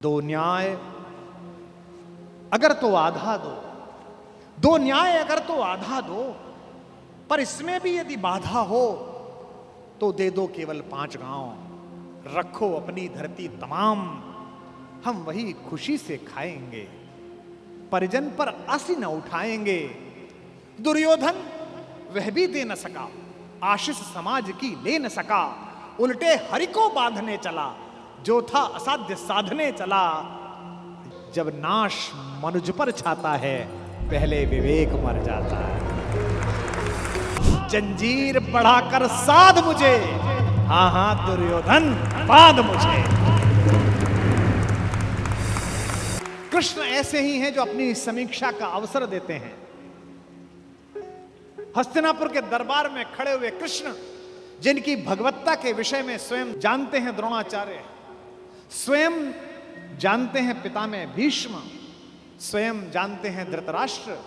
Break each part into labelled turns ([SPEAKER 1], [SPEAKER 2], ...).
[SPEAKER 1] दो न्याय अगर तो आधा दो, दो न्याय अगर तो आधा दो, पर इसमें भी यदि बाधा हो तो दे दो केवल 5 गांव। रखो अपनी धरती तमाम, हम वही खुशी से खाएंगे। परिजन पर आसी न उठाएंगे। दुर्योधन वह भी दे न सका, आशीष समाज की ले न सका। उल्टे हरि को बांधने चला, जो था असाध्य साधने चला। जब नाश मनुज पर छाता है, पहले विवेक मर जाता है। जंजीर बढ़ाकर साध मुझे, हाँ हाँ दुर्योधन बांध मुझे। कृष्ण ऐसे ही हैं जो अपनी समीक्षा का अवसर देते हैं। हस्तिनापुर के दरबार में खड़े हुए कृष्ण, जिनकी भगवत्ता के विषय में स्वयं जानते हैं द्रोणाचार्य, स्वयं जानते हैं पितामह भीष्म, स्वयं जानते हैं धृतराष्ट्र,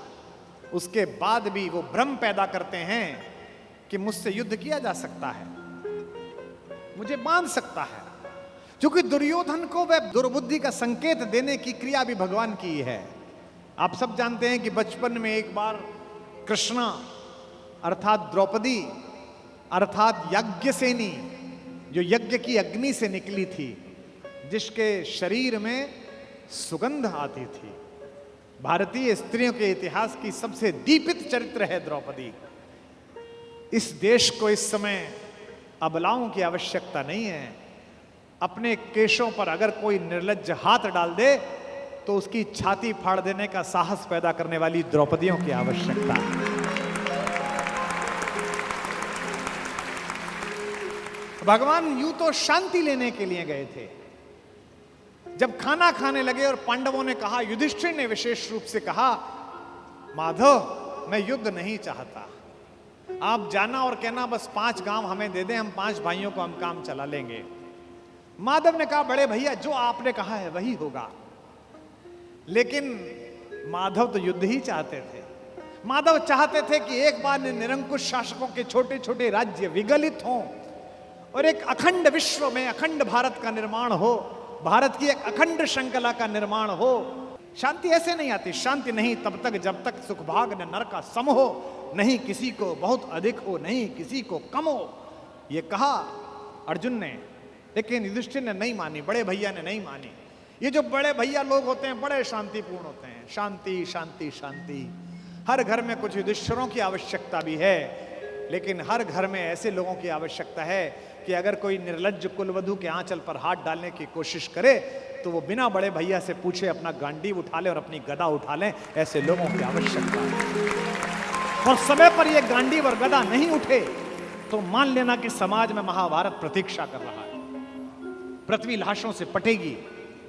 [SPEAKER 1] उसके बाद भी वो भ्रम पैदा करते हैं कि मुझसे युद्ध किया जा सकता है, मुझे बांध सकता है। क्योंकि दुर्योधन को वह दुर्बुद्धि का संकेत देने की क्रिया भी भगवान की है। आप सब जानते हैं कि बचपन में एक बार कृष्णा अर्थात द्रौपदी अर्थात यज्ञसेनी, जो यज्ञ की अग्नि से निकली थी, जिसके शरीर में सुगंध आती थी, भारतीय स्त्रियों के इतिहास की सबसे दीपित चरित्र है द्रौपदी। इस देश को इस समय अबलाओं की आवश्यकता नहीं है। अपने केशों पर अगर कोई निर्लज्ज हाथ डाल दे तो उसकी छाती फाड़ देने का साहस पैदा करने वाली द्रौपदियों की आवश्यकता है। भगवान यूं तो शांति लेने के लिए गए थे। जब खाना खाने लगे और पांडवों ने कहा, युधिष्ठिर ने विशेष रूप से कहा, माधव मैं युद्ध नहीं चाहता, आप जाना और कहना बस 5 गांव हमें दे दें, हम 5 भाइयों को हम काम चला लेंगे। माधव ने कहा, बड़े भैया जो आपने कहा है वही होगा। लेकिन माधव तो युद्ध ही चाहते थे। माधव चाहते थे कि एक बार निरंकुश शासकों के छोटे छोटे राज्य विगलित हों और एक अखंड विश्व में अखंड भारत का निर्माण हो, भारत की एक अखंड श्रृंखला का निर्माण हो। शांति ऐसे नहीं आती। शांति नहीं तब तक जब तक सुखभाग न नर का सम हो, नहीं किसी को बहुत अधिक हो, नहीं किसी को कम हो। ये कहा अर्जुन ने, लेकिन युधिष्ठिर ने नहीं मानी, बड़े भैया ने नहीं मानी। ये जो बड़े भैया लोग होते हैं बड़े शांतिपूर्ण होते हैं। शांति शांति शांति। हर घर में कुछ युधिष्ठिरों की आवश्यकता भी है, लेकिन हर घर में ऐसे लोगों की आवश्यकता है कि अगर कोई निर्लज्ज कुलवधू के आंचल पर हाथ डालने की कोशिश करे तो वो बिना बड़े भैया से पूछे अपना गांडीव उठा ले और अपनी गदा उठा ले। ऐसे लोगों की आवश्यकता है। और समय पर ये गांडीव और गदा नहीं उठे तो मान लेना कि समाज में महाभारत प्रतीक्षा कर रहा है। पृथ्वी लाशों से पटेगी,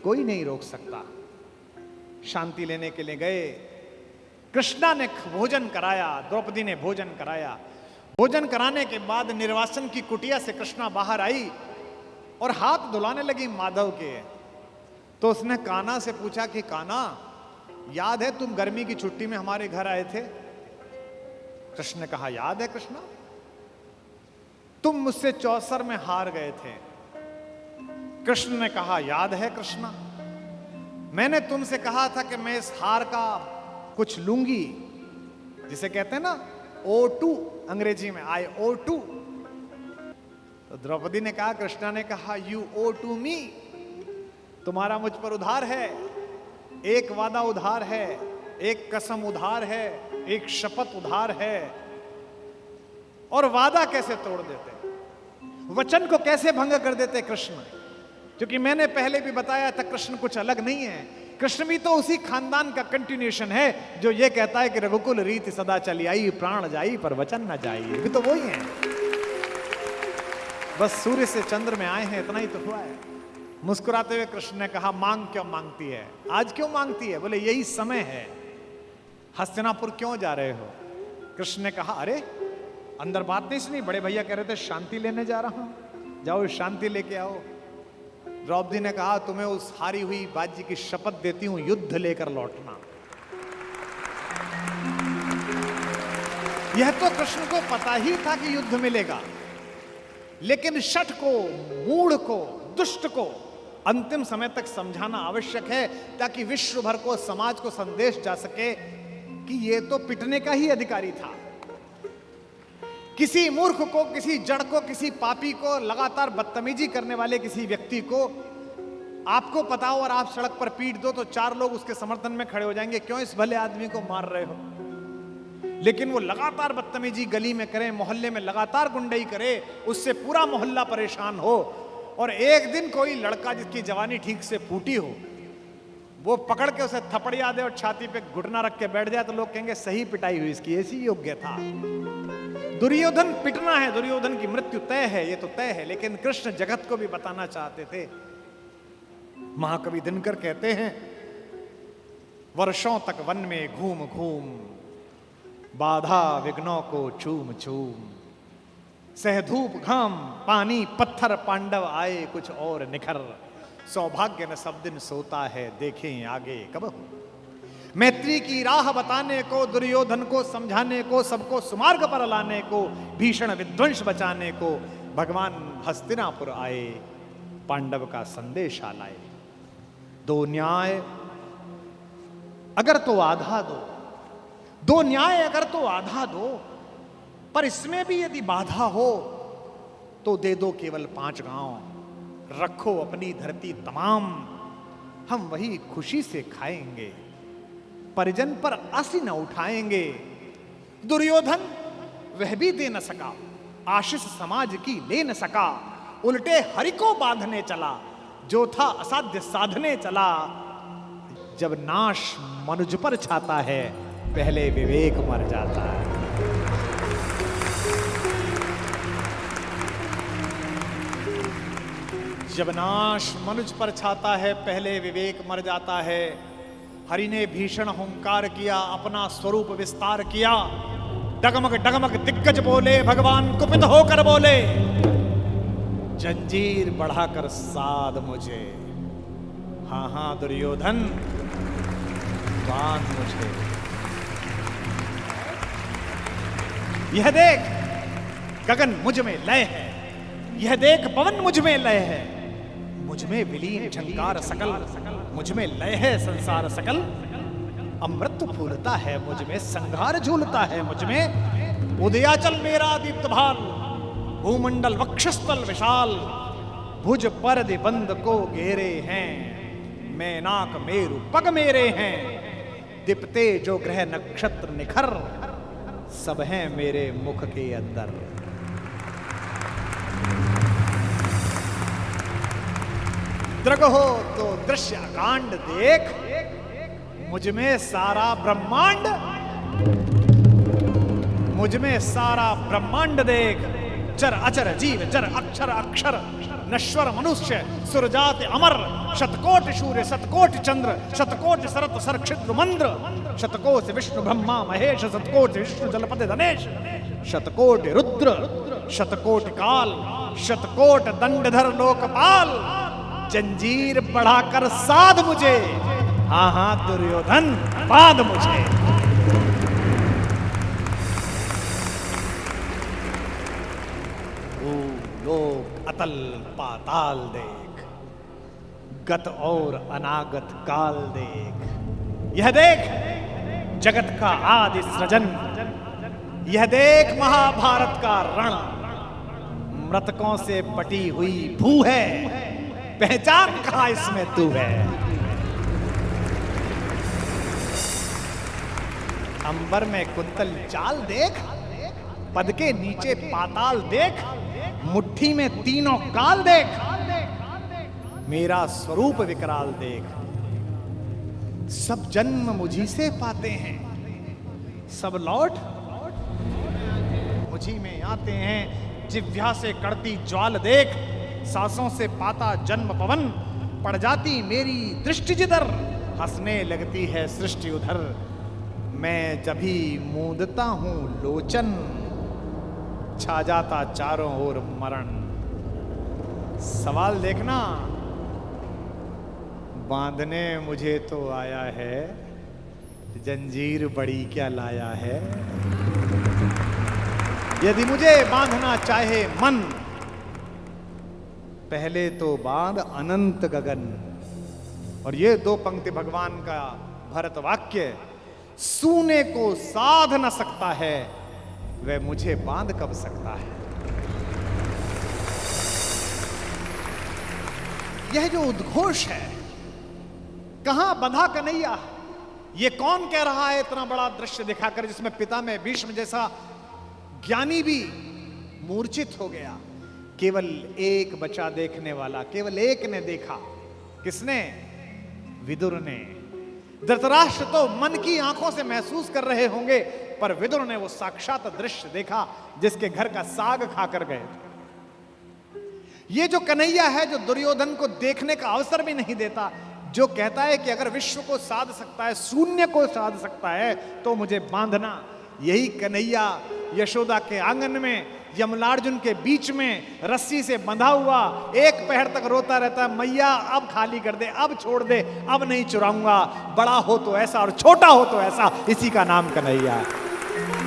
[SPEAKER 1] कोई नहीं रोक सकता। शांति लेने के लिए गए। कृष्णा ने भोजन कराया, द्रौपदी ने भोजन कराया। भोजन कराने के बाद निर्वासन की कुटिया से कृष्णा बाहर आई और हाथ धुलाने लगी माधव के। तो उसने कान्हा से पूछा कि कान्हा, याद है तुम गर्मी की छुट्टी में हमारे घर आए थे? कृष्ण ने कहा, याद है कृष्णा, तुम मुझसे चौसर में हार गए थे। कृष्ण ने कहा, याद है कृष्णा, मैंने तुमसे कहा था कि मैं इस हार का कुछ लूंगी, जिसे कहते हैं ना O2 अंग्रेजी में, I O2। तो द्रौपदी ने कहा, कृष्णा ने कहा, You owe to me, तुम्हारा मुझ पर उधार है। एक वादा उधार है, एक कसम उधार है, एक शपथ उधार है। और वादा कैसे तोड़ देते, वचन को कैसे भंग कर देते कृष्ण। क्योंकि मैंने पहले भी बताया था, कृष्ण कुछ अलग नहीं है। कृष्ण भी तो उसी खानदान का कंटिन्यूएशन है जो ये कहता है कि रघुकुल रीति सदा चली आई, प्राण जाई पर वचन न जाई। भी तो वही है, बस सूर्य से चंद्र में आए हैं, इतना ही तो हुआ है। मुस्कुराते हुए कृष्ण ने कहा, मांग क्यों मांगती है, आज क्यों मांगती है? बोले यही समय है। हस्तिनापुर क्यों जा रहे हो? कृष्ण ने कहा, अरे अंदर बात नहीं सुनी, बड़े भैया कह रहे थे शांति लेने जा रहा हूं, जाओ शांति लेके आओ। द्रौपदी ने कहा, तुम्हें उस हारी हुई बाजी की शपथ देती हूं, युद्ध लेकर लौटना। यह तो कृष्ण को पता ही था कि युद्ध मिलेगा, लेकिन शठ को, मूढ़ को, दुष्ट को अंतिम समय तक समझाना आवश्यक है, ताकि विश्व भर को, समाज को संदेश जा सके कि ये तो पिटने का ही अधिकारी था। किसी मूर्ख को, किसी जड़ को, किसी पापी को, लगातार बदतमीजी करने वाले किसी व्यक्ति को आपको पता हो और आप सड़क पर पीट दो तो 4 लोग उसके समर्थन में खड़े हो जाएंगे, क्यों इस भले आदमी को मार रहे हो। लेकिन वो लगातार बदतमीजी गली में करे, मोहल्ले में लगातार गुंडई करे, उससे पूरा मोहल्ला परेशान हो, और एक दिन कोई लड़का जिसकी जवानी ठीक से फूटी हो, वो पकड़ के उसे थपड़िया दे और छाती पे घुटना रख के बैठ जाए, तो लोग कहेंगे सही पिटाई हुई इसकी, ऐसी योग्य था। दुर्योधन पिटना है, दुर्योधन की मृत्यु तय है, ये तो तय है। लेकिन कृष्ण जगत को भी बताना चाहते थे। महाकवि दिनकर कहते हैं, वर्षों तक वन में घूम घूम, बाधा विघ्नों को चूम चूम, सह धूप घाम पानी पत्थर, पांडव आए कुछ और निखर, सौभाग्य न सब दिन सोता है, देखें आगे कब हो। मैत्री की राह बताने को, दुर्योधन को समझाने को, सबको सुमार्ग पर लाने को, भीषण विध्वंस बचाने को भगवान हस्तिनापुर आए, पांडव का संदेश लाए। 2 न्याय अगर तो आधा दो, 2 न्याय अगर तो आधा दो, पर इसमें भी यदि बाधा हो तो दे दो केवल 5 गांव, रखो अपनी धरती तमाम, हम वही खुशी से खाएंगे, परिजन पर आसी न उठाएंगे। दुर्योधन वह भी दे न सका, आशीष समाज की ले न सका, उल्टे हरि को बांधने चला, जो था असाध्य साधने चला। जब नाश मनुज पर छाता है, पहले विवेक मर जाता है। जब नाश मनुज पर छाता है, पहले विवेक मर जाता है। हरि ने भीषण हुंकार किया, अपना स्वरूप विस्तार किया, डगमग डगमग दिग्गज बोले, भगवान कुपित होकर बोले, जंजीर बढ़ाकर साध मुझे, हाँ हाँ दुर्योधन बांध मुझे। यह देख गगन मुझ में लय है, यह देख पवन मुझ में लय है, मुझ में विलीन झंकार सकल, मुझ में लय है संसार सकल। अमृत फूलता है मुझ में, संघार झूलता है मुझ में, उदयाचल मेरा दीप्त भाल, भूमंडल वक्षस्थल विशाल, भुज पर बंद को घेरे हैं, मैनाक मेरु पग मेरे हैं, दीप्ते जो ग्रह नक्षत्र निखर, सब हैं मेरे मुख के अंदर। दृग हो तो दृश्य कांड देख, मुझ में सारा ब्रह्मांड, मुझ में सारा ब्रह्मांड देख, चर अचर जीव जर अक्षर अक्षर, नश्वर मनुष्य सुरजात अमर, शतकोटि सूर्य शतकोटि चंद्र, शतकोटि सरत सरक्षिद्र मंद्र, शतकोटि विष्णु ब्रह्मा महेश, शतकोटि विष्णु जलपति धनेश, शतकोटि रुद्र शतकोटि काल, शतकोट दंडधर लोकपाल, जंजीर बढ़ाकर साध मुझे, हाँ हाँ दुर्योधन बांध मुझे। लोक अतल पाताल देख, गत और अनागत काल देख, यह देख जगत का आदि सृजन, यह देख महाभारत का रण, मृतकों से पटी हुई भू है, पहचान कहां इसमें तू है। अंबर में कुंतल चाल देख, पद के नीचे पाताल देख, मुट्ठी में तीनों काल देख, मेरा स्वरूप विकराल देख। सब जन्म मुझी से पाते हैं, सब लौट मुझी में आते हैं, जिह्वा से कड़ती ज्वाल देख, सांसों से पाता जन्म पवन, पड़ जाती मेरी दृष्टि जिधर, हंसने लगती है सृष्टि उधर, मैं जभी मूंदता हूं लोचन, छा जाता चारों ओर मरण। सवाल देखना, बांधने मुझे तो आया है, जंजीर बड़ी क्या लाया है। यदि मुझे बांधना चाहे मन, पहले तो बांध अनंत गगन। और ये दो पंक्ति भगवान का भरत वाक्य, सूने को साध न सकता है, वह मुझे बांध कब सकता है। यह जो उद्घोष है, कहां बंधा कन्हैया, ये कौन कह रहा है इतना बड़ा दृश्य दिखाकर, जिसमें पिता में भीष्म जैसा ज्ञानी भी मूर्छित हो गया। केवल एक बचा देखने वाला, केवल एक ने देखा। किसने? विदुर ने। धृतराष्ट्र तो मन की आंखों से महसूस कर रहे होंगे, पर विदुर ने वो साक्षात दृश्य देखा जिसके घर का साग खाकर गए थे। ये जो कन्हैया है, जो दुर्योधन को देखने का अवसर भी नहीं देता, जो कहता है कि अगर विश्व को साध सकता है, शून्य को साध सकता है, तो मुझे बांधना। यही कन्हैया यशोदा के आंगन में यमलार्जुन के बीच में रस्सी से बंधा हुआ एक पहर तक रोता रहता, मैया अब खाली कर दे, अब छोड़ दे, अब नहीं चुराऊंगा। बड़ा हो तो ऐसा और छोटा हो तो ऐसा, इसी का नाम कन्हैया है।